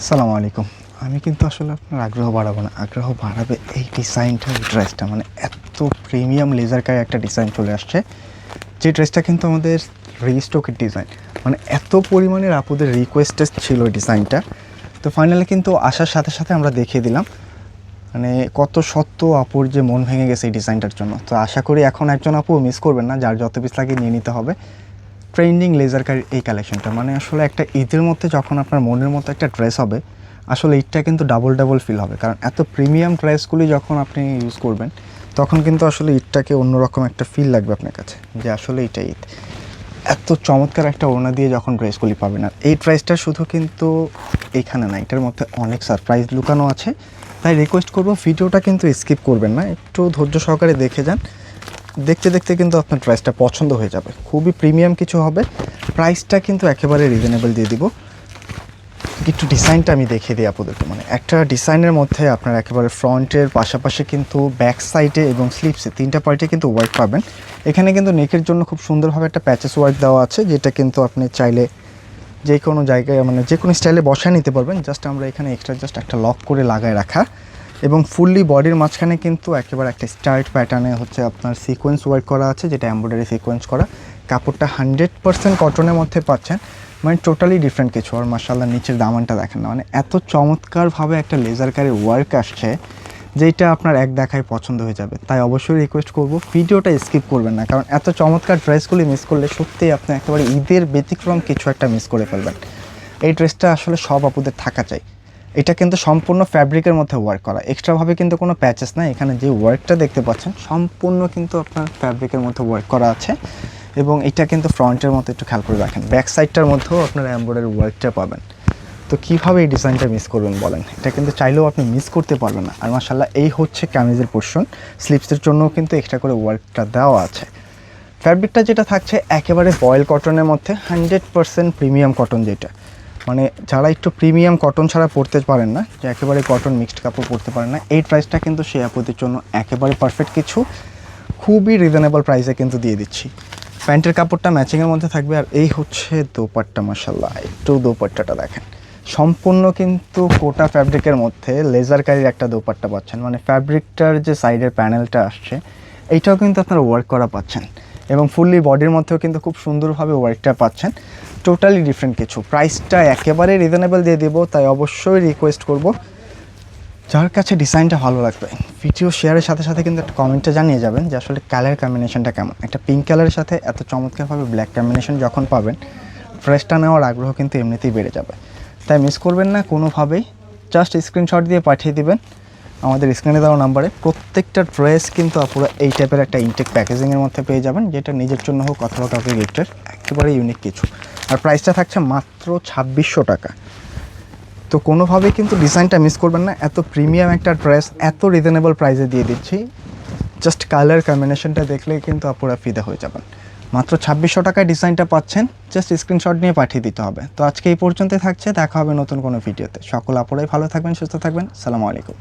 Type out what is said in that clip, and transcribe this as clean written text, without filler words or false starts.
সালামু আলাইকুম। আমি কিন্তু আসলে আপনার আগ্রহ বাড়াবো না, আগ্রহ বাড়াবে এই ডিজাইনটা, এই ড্রেসটা। মানে এত প্রিমিয়াম লেজার কার একটা ডিজাইন চলে আসছে, যে ড্রেসটা কিন্তু আমাদের রিস্টকের ডিজাইন। মানে এত পরিমাণের আপুদের রিকোয়েস্টেড ছিল ডিজাইনটা, তো ফাইনালি কিন্তু আসার সাথে সাথে আমরা দেখিয়ে দিলাম। মানে কত সত্য আপুর যে মন ভেঙে গেছে এই ডিজাইনটার জন্য। তো আশা করি এখন একজন আপু মিস করবেন না, যার যত পিস লাগে নিয়ে নিতে হবে। ট্রেন্ডিং লেজার কার এই কালেকশনটা মানে আসলে একটা ঈদের মধ্যে যখন আপনার মনের মতো একটা ড্রেস হবে, আসলে ঈদটা কিন্তু ডাবল ডাবল ফিল হবে। কারণ এত প্রিমিয়াম ড্রেসগুলি যখন আপনি ইউজ করবেন, তখন কিন্তু আসলে ঈদটাকে অন্যরকম একটা ফিল লাগবে আপনার কাছে, যে আসলে এটা ঈদ। এত চমৎকার একটা ওড়না দিয়ে যখন ড্রেসগুলি পাবেন, আর এই ড্রেসটা শুধু কিন্তু এইখানে না, এটার মধ্যে অনেক সারপ্রাইজ লুকানো আছে। তাই রিকোয়েস্ট করবো ভিডিওটা কিন্তু স্কিপ করবেন না, একটু ধৈর্য সহকারে দেখে যান। দেখতে দেখতে কিন্তু আপনার প্রাইসটা পছন্দ হয়ে যাবে, খুবই প্রিমিয়াম কিছু হবে। প্রাইসটা কিন্তু একেবারে রিজনেবল দিয়ে দিব। একটু ডিজাইনটা আমি দেখিয়ে দিই আপনাদেরকে। মানে একটা ডিজাইনের মধ্যে আপনার একেবারে ফ্রন্টের পাশাপাশি কিন্তু ব্যাক সাইডে এবং স্লিপসে তিনটা পার্টে কিন্তু ওয়ার্ক পাবেন। এখানে কিন্তু নেকের জন্য খুব সুন্দরভাবে একটা প্যাচেস ওয়ার্ক দেওয়া আছে, যেটা কিন্তু আপনি চাইলে যে কোনো জায়গায় মানে যে কোনো স্টাইলে বসায় নিতে পারবেন। জাস্ট আমরা এখানে এক্সট্রা জাস্ট একটা লক করে লাগায় রাখা, এবং ফুললি বডির মাঝখানে কিন্তু একেবারে একটা স্টার্ট প্যাটার্নে হচ্ছে আপনার সিকোয়েন্স ওয়ার্ক করা আছে, যেটা এমব্রয়ডারি সিকোয়েন্স করা। কাপড়টা 100% কটনের মধ্যে পাচ্ছেন, মানে টোটালি ডিফারেন্ট কিছু। আর মাশাআল্লাহ নিচের দামানটা দেখেন না, মানে এত চমৎকারভাবে একটা লেজার কারের ওয়ার্ক আসছে, যেটা আপনার এক দেখায় পছন্দ হয়ে যাবে। তাই অবশ্যই রিকোয়েস্ট করব ভিডিওটা স্কিপ করবেন না, কারণ এত চমৎকার ড্রেসগুলি মিস করলে সত্যিই আপনি একেবারে ঈদের ব্যতিক্রম কিছু একটা মিস করে ফেলবেন। এই ড্রেসটা আসলে সব আপুদের থাকা চাই। এটা কিন্তু সম্পূর্ণ ফ্যাব্রিকের মধ্যে ওয়ার্ক করা, এক্সট্রাভাবে কিন্তু কোনো প্যাচেস না। এখানে যে ওয়ার্কটা দেখতে পাচ্ছেন সম্পূর্ণ কিন্তু আপনার ফ্যাব্রিকের মধ্যে ওয়ার্ক করা আছে, এবং এটা কিন্তু ফ্রন্টের মধ্যে একটু খেয়াল করে রাখেন, ব্যাক সাইডটার মধ্যেও আপনার এমব্রয়ডারি ওয়ার্কটা পাবেন। তো কীভাবে এই ডিজাইনটা মিস করবেন বলেন? এটা কিন্তু চাইলেও আপনি মিস করতে পারবেন না। আর মাশাআল্লাহ এই হচ্ছে কামিজের পোর্শন, স্লিপসের জন্যও কিন্তু এক্সট্রা করে ওয়ার্কটা দেওয়া আছে। ফ্যাব্রিকটা যেটা থাকছে একেবারে বয়েল কটনের মধ্যে 100% প্রিমিয়াম কটন, যেটা মানে যারা একটু প্রিমিয়াম কটন ছাড়া পরতে পারেন না, যে একেবারে কটন মিক্সড কাপড় পরতে পারেন না, এই প্রাইসটা কিন্তু সেই আপুদের জন্য একেবারে পারফেক্ট কিছু। খুবই রিজনেবল প্রাইসে কিন্তু দিয়ে দিচ্ছি। প্যান্টের কাপড়টা ম্যাচিংয়ের মধ্যে থাকবে, আর এই হচ্ছে দোপাট্টা। মাশাআল্লাহ একটু দোপাট্টাটা দেখেন, সম্পূর্ণ কিন্তু কোটা ফ্যাব্রিকের মধ্যে লেজার কারির একটা দোপাট্টা পাচ্ছেন। মানে ফ্যাব্রিকটার যে সাইডের প্যানেলটা আসছে, এইটাও কিন্তু আপনারা ওয়ার্ক করা পাচ্ছেন, এবং ফুললি বডির মধ্যেও কিন্তু খুব সুন্দরভাবে ওয়ার্কটা পাচ্ছেন। টোটালি ডিফারেন্ট কিছু। প্রাইসটা একেবারে রিজনেবল দিয়ে দেবো, তাই অবশ্যই রিকোয়েস্ট করব যার কাছে ডিজাইনটা ভালো লাগবে ভিডিও শেয়ারের সাথে সাথে কিন্তু একটা কমেন্টে জানিয়ে যাবেন যে আসলে কালার কম্বিনেশনটা কেমন। একটা পিঙ্ক কালারের সাথে এত চমৎকারভাবে ব্ল্যাক কম্বিনেশন যখন পাবেন, ড্রেসটা নেওয়ার আগ্রহ কিন্তু এমনিতেই বেড়ে যাবে। তাই মিস করবেন না কোনোভাবেই, জাস্ট স্ক্রিনশট দিয়ে পাঠিয়ে দিবেন আমাদের স্ক্রিনে দেওয়া নাম্বারে। প্রত্যেকটা ড্রেস কিন্তু আপনারা এই টাইপের একটা ইনটেক প্যাকেজিংয়ের মধ্যে পেয়ে যাবেন, যেটা নিজের জন্য হোক অথবা কাউকে গিফটের, একেবারে ইউনিক কিছু। আর প্রাইসটা থাকছে মাত্র 2600 টাকা। তো কোনোভাবেই কিন্তু ডিজাইনটা মিস করবেন না, এত প্রিমিয়াম একটা ড্রেস এত রিজনেবল প্রাইসে দিয়ে দিচ্ছি। জাস্ট কালার কম্বিনেশনটা দেখলেই কিন্তু আপনারা ফিদা হয়ে যাবেন। মাত্র 2600 টাকায় ডিজাইনটা পাচ্ছেন, জাস্ট স্ক্রিনশট নিয়ে পাঠিয়ে দিতে হবে। তো আজকে এই পর্যন্তই থাকছে, দেখা হবে নতুন কোনো ভিডিওতে। সকল আপুরাই ভালো থাকবেন, সুস্থ থাকবেন। আসসালামু আলাইকুম।